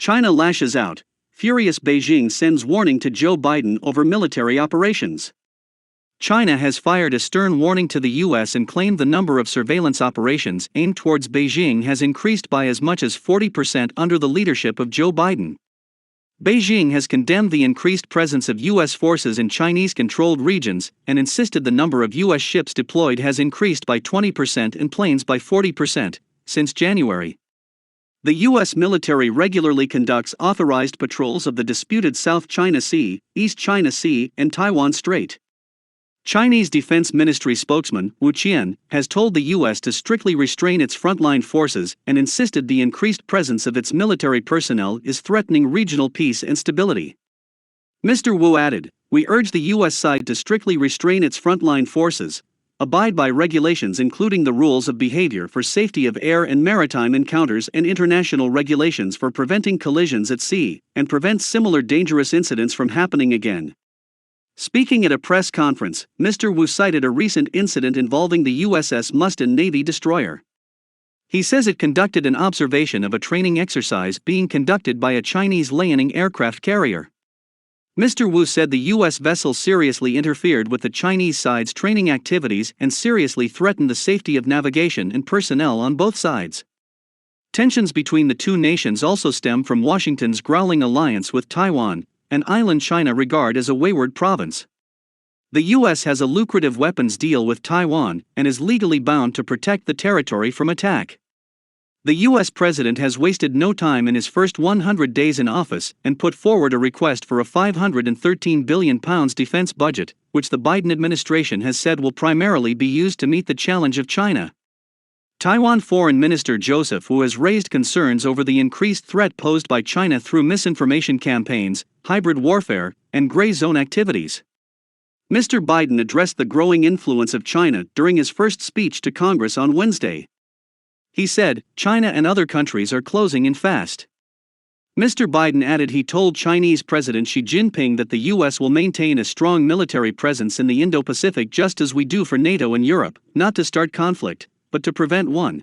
China lashes out. Furious Beijing sends warning to Joe Biden over military operations. China has fired a stern warning to the U.S. and claimed the number of surveillance operations aimed towards Beijing has increased by as much as 40% under the leadership of Joe Biden. Beijing has condemned the increased presence of U.S. forces in Chinese-controlled regions and insisted the number of U.S. ships deployed has increased by 20% and planes by 40% since January. The U.S. military regularly conducts authorized patrols of the disputed South China Sea, East China Sea, and Taiwan Strait. Chinese Defense Ministry spokesman Wu Qian has told the U.S. to strictly restrain its frontline forces and insisted the increased presence of its military personnel is threatening regional peace and stability. Mr. Wu added, "We urge the U.S. side to strictly restrain its frontline forces, abide by regulations including the rules of behavior for safety of air and maritime encounters and international regulations for preventing collisions at sea, and prevent similar dangerous incidents from happening again." Speaking at a press conference, Mr. Wu cited a recent incident involving the USS Mustin Navy destroyer. He says it conducted an observation of a training exercise being conducted by a Chinese Liaoning aircraft carrier. Mr. Wu said the U.S. vessel seriously interfered with the Chinese side's training activities and seriously threatened the safety of navigation and personnel on both sides. Tensions between the two nations also stem from Washington's growling alliance with Taiwan, an island China regards as a wayward province. The U.S. has a lucrative weapons deal with Taiwan and is legally bound to protect the territory from attack. The U.S. president has wasted no time in his first 100 days in office and put forward a request for a £513 billion defense budget, which the Biden administration has said will primarily be used to meet the challenge of China. Taiwan Foreign Minister Joseph Wu has raised concerns over the increased threat posed by China through misinformation campaigns, hybrid warfare, and gray zone activities. Mr. Biden addressed the growing influence of China during his first speech to Congress on Wednesday. He said, "China and other countries are closing in fast." Mr. Biden added he told Chinese President Xi Jinping that the U.S. will maintain a strong military presence in the Indo-Pacific just as we do for NATO and Europe, not to start conflict, but to prevent one.